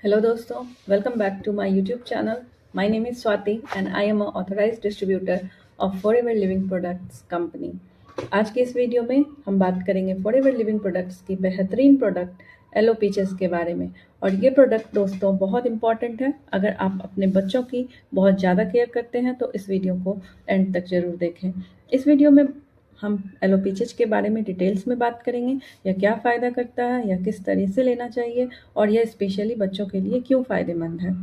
Hello दोस्तों, welcome back to my YouTube channel. My name is Swati and I am an authorized distributor of Forever Living Products Company. आज के इस video में हम बात करेंगे Forever Living Products की बेहतरीन प्रोडक्ट एलो पीचेस के बारे में। और ये प्रोडक्ट दोस्तों बहुत इंपॉर्टेंट है। अगर आप अपने बच्चों की बहुत ज़्यादा केयर करते हैं तो इस वीडियो को एंड तक ज़रूर देखें। इस वीडियो में हम एलो पीचेस के बारे में डिटेल्स में बात करेंगे, या क्या फ़ायदा करता है या किस तरह से लेना चाहिए, और यह स्पेशली बच्चों के लिए क्यों फ़ायदेमंद है,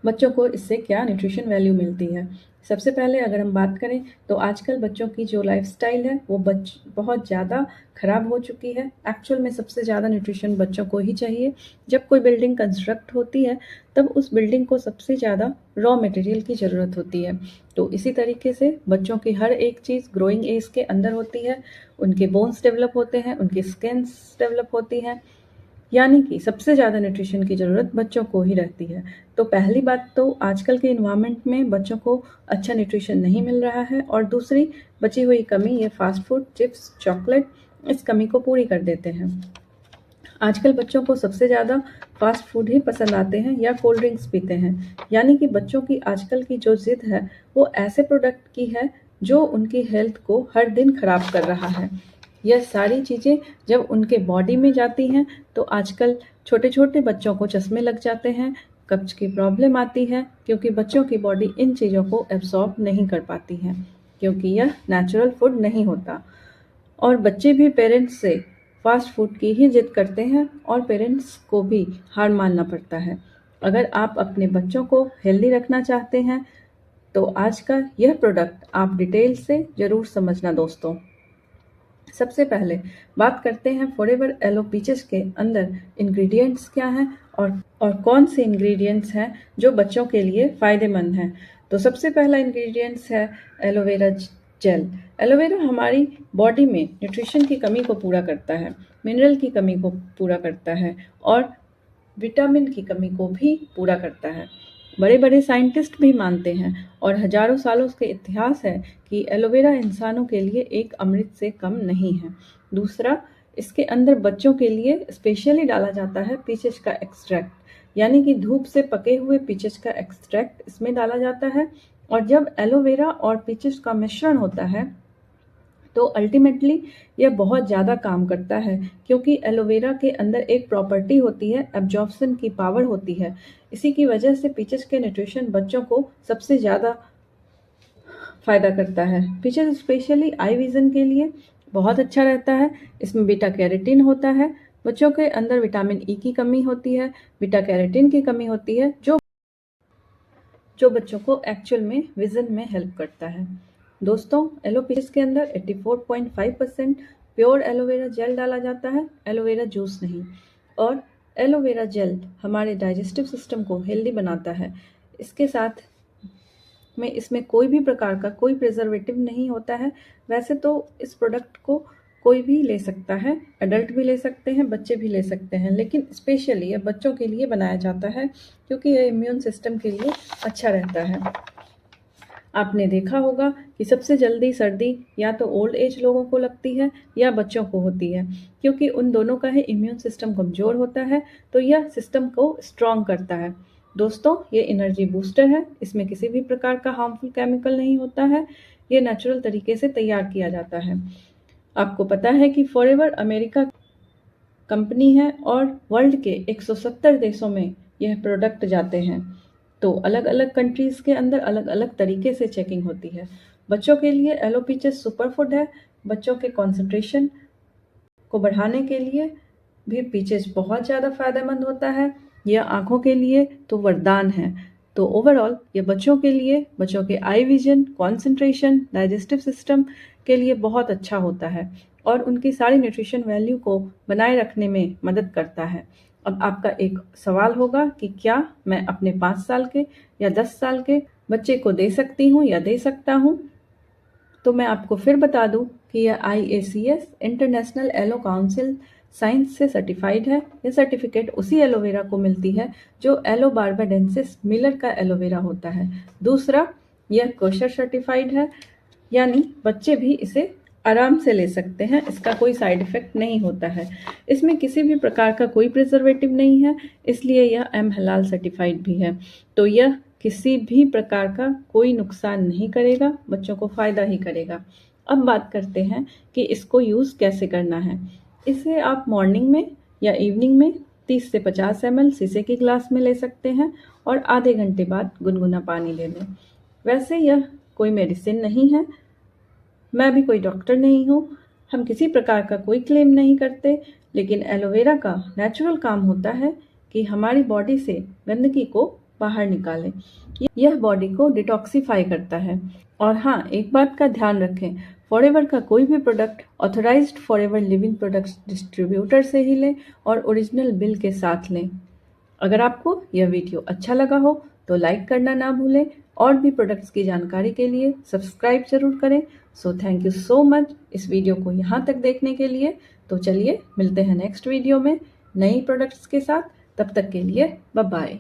बच्चों को इससे क्या न्यूट्रिशन वैल्यू मिलती है। सबसे पहले अगर हम बात करें तो आजकल बच्चों की जो लाइफस्टाइल है वो बहुत ज़्यादा ख़राब हो चुकी है। एक्चुअल में सबसे ज़्यादा न्यूट्रिशन बच्चों को ही चाहिए। जब कोई बिल्डिंग कंस्ट्रक्ट होती है तब उस बिल्डिंग को सबसे ज़्यादा रॉ मटेरियल की ज़रूरत होती है। तो इसी तरीके से बच्चों की हर एक चीज़ ग्रोइंग एज के अंदर होती है। उनके बोन्स डेवलप होते हैं, उनकी स्किन्स डेवलप होती हैं, यानी कि सबसे ज़्यादा न्यूट्रिशन की ज़रूरत बच्चों को ही रहती है। तो पहली बात तो आजकल के इन्वायरमेंट में बच्चों को अच्छा न्यूट्रिशन नहीं मिल रहा है, और दूसरी बची हुई कमी ये फ़ास्ट फूड, चिप्स, चॉकलेट इस कमी को पूरी कर देते हैं। आजकल बच्चों को सबसे ज़्यादा फ़ास्ट फूड ही पसंद आते हैं या कोल्ड ड्रिंक्स पीते हैं, यानी कि बच्चों की आजकल की जो ज़िद है वो ऐसे प्रोडक्ट की है जो उनकी हेल्थ को हर दिन ख़राब कर रहा है। यह सारी चीज़ें जब उनके बॉडी में जाती हैं तो आजकल छोटे-छोटे बच्चों को चश्मे लग जाते हैं, कब्ज़ की प्रॉब्लम आती है, क्योंकि बच्चों की बॉडी इन चीज़ों को एब्ज़ॉर्ब नहीं कर पाती है, क्योंकि यह नेचुरल फूड नहीं होता। और बच्चे भी पेरेंट्स से फ़ास्ट फूड की ही ज़िद करते हैं और पेरेंट्स को भी हार मानना पड़ता है। अगर आप अपने बच्चों को हेल्दी रखना चाहते हैं तो आज का यह प्रोडक्ट आप डिटेल से ज़रूर समझना दोस्तों। सबसे पहले बात करते हैं फॉरएवर एलो पीचेस के अंदर इंग्रेडिएंट्स क्या हैं, और कौन से इंग्रेडिएंट्स हैं जो बच्चों के लिए फ़ायदेमंद हैं। तो सबसे पहला इंग्रेडिएंट्स है एलोवेरा जेल। एलोवेरा हमारी बॉडी में न्यूट्रिशन की कमी को पूरा करता है, मिनरल की कमी को पूरा करता है, और विटामिन की कमी को भी पूरा करता है। बड़े-बड़े साइंटिस्ट भी मानते हैं, और हजारों सालों के इतिहास है कि एलोवेरा इंसानों के लिए एक अमृत से कम नहीं है। दूसरा, इसके अंदर बच्चों के लिए स्पेशली डाला जाता है पीचेस का एक्सट्रैक्ट, यानी कि धूप से पके हुए पीचेस का एक्सट्रैक्ट इसमें डाला जाता है। और जब एलोवेरा और पीचेस का मिश्रण होता है तो अल्टीमेटली यह बहुत ज़्यादा काम करता है, क्योंकि एलोवेरा के अंदर एक प्रॉपर्टी होती है, एब्जॉर्प्शन की पावर होती है। इसी की वजह से पीचेस के न्यूट्रिशन बच्चों को सबसे ज़्यादा फ़ायदा करता है। पीचेस स्पेशली आई विज़न के लिए बहुत अच्छा रहता है। इसमें बीटा कैरोटीन होता है। बच्चों के अंदर विटामिन ई की कमी होती है, बीटा कैरोटीन की कमी होती है, जो बच्चों को एक्चुअल में विज़न में हेल्प करता है। दोस्तों, एलो पीचेस के अंदर 84.5% प्योर एलोवेरा जेल डाला जाता है, एलोवेरा जूस नहीं। और एलोवेरा जेल हमारे डाइजेस्टिव सिस्टम को हेल्दी बनाता है। इसके साथ में इसमें कोई भी प्रकार का कोई प्रिजर्वेटिव नहीं होता है। वैसे तो इस प्रोडक्ट को कोई भी ले सकता है, एडल्ट भी ले सकते हैं, बच्चे भी ले सकते हैं, लेकिन स्पेशली यह बच्चों के लिए बनाया जाता है क्योंकि यह इम्यून सिस्टम के लिए अच्छा रहता है। आपने देखा होगा कि सबसे जल्दी सर्दी या तो ओल्ड एज लोगों को लगती है या बच्चों को होती है, क्योंकि उन दोनों का ही इम्यून सिस्टम कमज़ोर होता है, तो यह सिस्टम को स्ट्रॉन्ग करता है। दोस्तों, ये एनर्जी बूस्टर है। इसमें किसी भी प्रकार का हार्मफुल केमिकल नहीं होता है। ये नेचुरल तरीके से तैयार किया जाता है। आपको पता है कि फॉरएवर अमेरिका कंपनी है और वर्ल्ड के 170 देशों में यह प्रोडक्ट जाते हैं। तो अलग-अलग कंट्रीज़ के अंदर अलग-अलग तरीके से चेकिंग होती है। बच्चों के लिए एलो पीचेस सुपर फूड है। बच्चों के कंसंट्रेशन को बढ़ाने के लिए भी पीचेस बहुत ज़्यादा फ़ायदेमंद होता है। यह आँखों के लिए तो वरदान है। तो ओवरऑल ये बच्चों के लिए, बच्चों के आई विज़न, कंसंट्रेशन, डाइजेस्टिव सिस्टम के लिए बहुत अच्छा होता है, और उनकी सारी न्यूट्रिशन वैल्यू को बनाए रखने में मदद करता है। अब आपका एक सवाल होगा कि क्या मैं अपने 5 साल के या 10 साल के बच्चे को दे सकती हूँ या दे सकता हूँ? तो मैं आपको फिर बता दूं कि यह IACS international aloe council science से सर्टिफाइड है। यह सर्टिफिकेट उसी एलोवेरा को मिलती है जो एलो बार्बाडेंसिस मिलर का एलोवेरा होता है। दूसरा, यह कोशर सर्टिफाइड है, यानी बच्चे भी इसे आराम से ले सकते हैं, इसका कोई साइड इफ़ेक्ट नहीं होता है। इसमें किसी भी प्रकार का कोई प्रिजर्वेटिव नहीं है, इसलिए यह एम हलाल सर्टिफाइड भी है। तो यह किसी भी प्रकार का कोई नुकसान नहीं करेगा, बच्चों को फ़ायदा ही करेगा। अब बात करते हैं कि इसको यूज़ कैसे करना है। इसे आप मॉर्निंग में या इवनिंग में 30 से 50 ml शीशे के ग्लास में ले सकते हैं और आधे घंटे बाद गुनगुना पानी ले लें। वैसे यह कोई मेडिसिन नहीं है, मैं भी कोई डॉक्टर नहीं हूँ, हम किसी प्रकार का कोई क्लेम नहीं करते, लेकिन एलोवेरा का नेचुरल काम होता है कि हमारी बॉडी से गंदगी को बाहर निकालें। यह बॉडी को डिटॉक्सिफाई करता है। और हाँ, एक बात का ध्यान रखें, फॉरएवर का कोई भी product authorised forever living products distributor से ही लें और ओरिजिनल बिल के साथ लें। अगर आपको यह वीडियो अच्छा लगा हो तो लाइक करना ना भूलें और भी प्रोडक्ट्स की जानकारी के लिए सब्सक्राइब जरूर करें। So thank you so much इस वीडियो को यहाँ तक देखने के लिए। तो चलिए मिलते हैं नेक्स्ट वीडियो में नई प्रोडक्ट्स के साथ। तब तक के लिए बाय बाय।